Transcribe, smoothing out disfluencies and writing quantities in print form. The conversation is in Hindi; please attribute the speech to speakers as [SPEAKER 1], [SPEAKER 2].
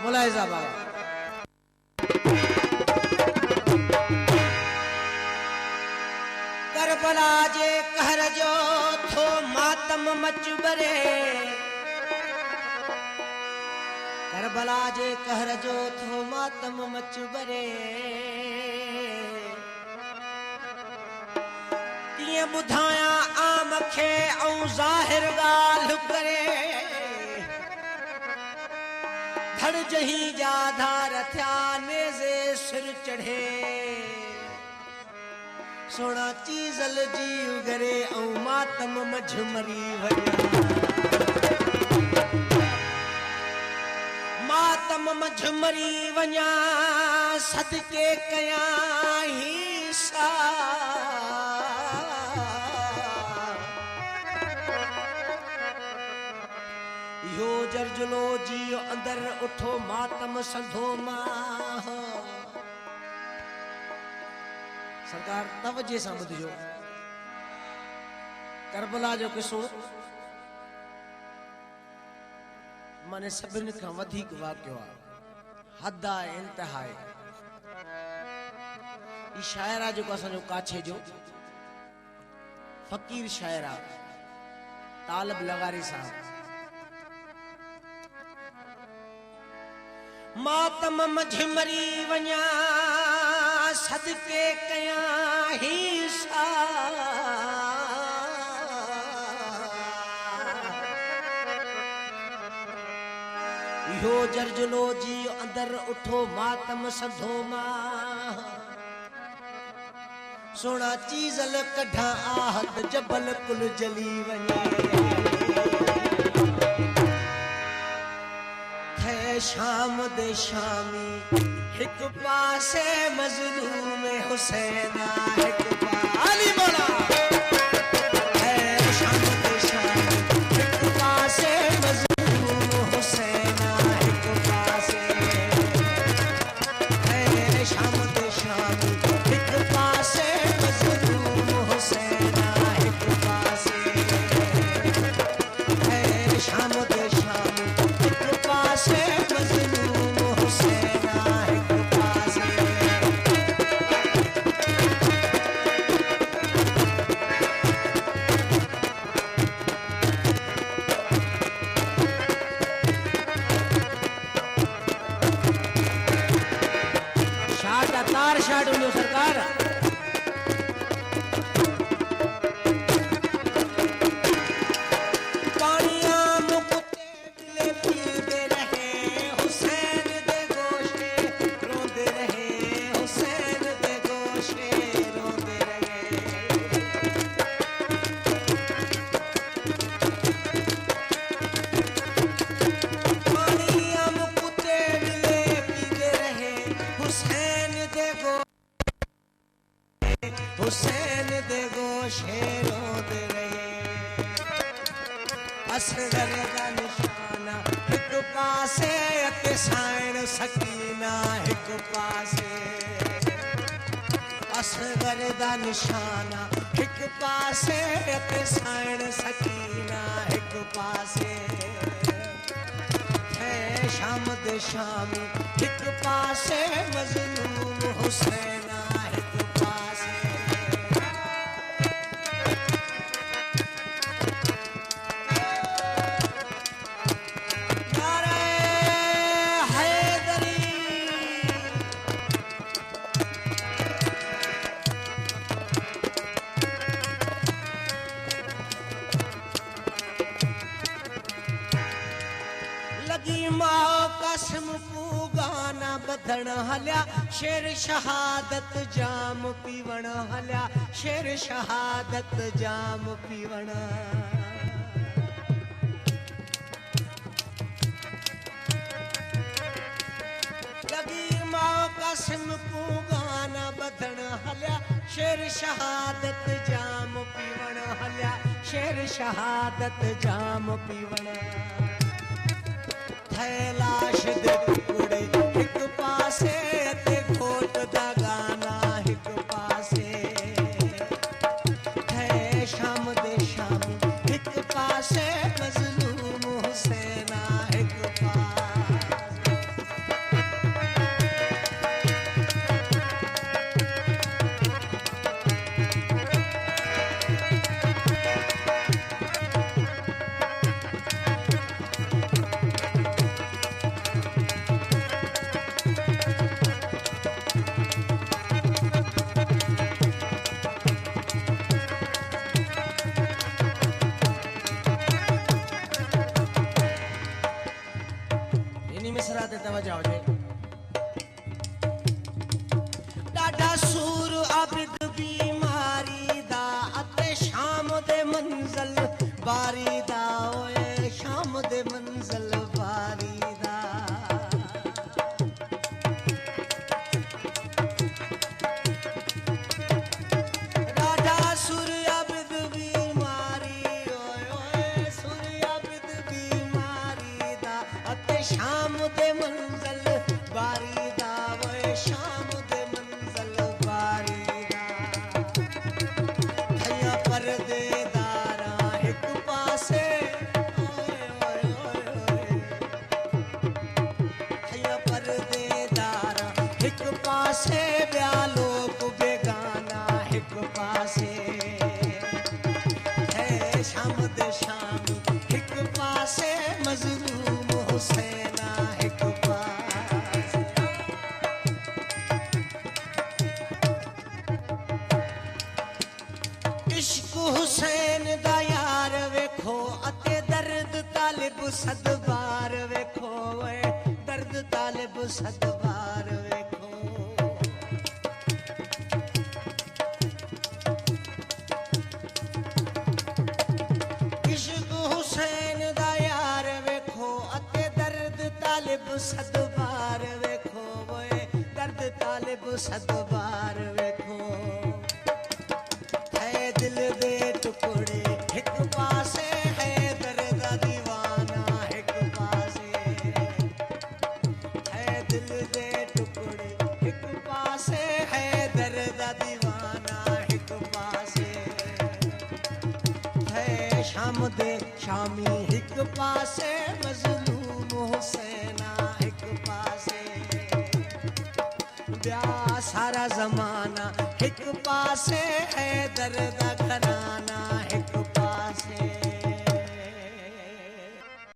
[SPEAKER 1] मुलायजा बाबा करबला जे कहर जो थो मातम मचबरे करबला जे कहर जो थो मातम मचबरे तीअं ॿुधायां आम खे ऐं ज़ाहिर ॻाल्हि करे धड़ जही जा धार थिया नेज़े सिर चढ़े सोना चीज़ल जीव करे ऐं मातम मझ मरी वञा मातम मझ मरी वञा सदके कयां हिसा यो जर्जलो जियो अंदर उठो मातम संधो मां सरकार तवजे सां ॿुधिजो करबला जो किस्सो माने सभिनी खां वधीक वाक़ियो आहे हद आहे इंतहा आहे ई शाइर आहे जेको असांजो काछे जो फ़क़ीर शाइर आहे तालिब लगारी साहब मातम मझ मरी वञा सदके कयां हिसा यो जर्जलो जी अंदर उठो मातम संधो मां सोना चीज़ल कढा आहत जबल कुल जली वञे शाम दे शामी एक पासे मज़लूम हुसैन एक पाली बोला शाम दे शामी एक पासे मज़लूम हुसैन एक पासे शाम दे शामी एक पासे मज़लूम हुसैन एक पासे शाम दे शामी एक पासे शाट हुई सरकार पानिया मुकुते मिले पीते रहे हुसैन दे गोशे रोंदे रहे हुसैन दे गोशे रोंदे रहे पानिया मुकुते मिले पीते रहे हुसैन दे हुसैन दे गोशे रोंदे रहे असगर दा निशाना एक पासे अते साइण सकीना एक पासे असगर दा निशाना एक पासे अते साइण सकीना एक पासे है शाम दे शामी एक पासे मज़लूम हुसैन एक पासे कसम गाना बधण हलिया शेर शहादत जाम पीवण हलिया शेर शहादत जाम पीवण लगी मां कसम गाना बधण हलिया शेर शहादत जाम पीवण हलिया शेर शहादत जाम पीवण लाश दे टुकड़े एक पासे ते घोट दा गाना एक पासे है शाम दे शामी एक पासे मज़लूम हुसैन पासे है शाम दे शामी हिक पासे मज़लूम हुसैन हिक पासे इश्क हुसैन दा यार वेखो अते दर्द तालिब सदबार वेखो दर्द तालिब सदबार वेखो इश्क हुसैन दा यार वेखो अते दर्द तालिब सदबार वेखो दर्द तालिब सदबार वेखो दिल दे टुकड़े एक पासे है दर्द दीवाना एक पासे है दिल दे टुकड़े एक पासे है दर्द दीवाना एक पासे है शाम दे शामी एक पासे मज़लूम हुसैना एक पासे ब्याह सारा जमाना एक पासे है दर्द घराना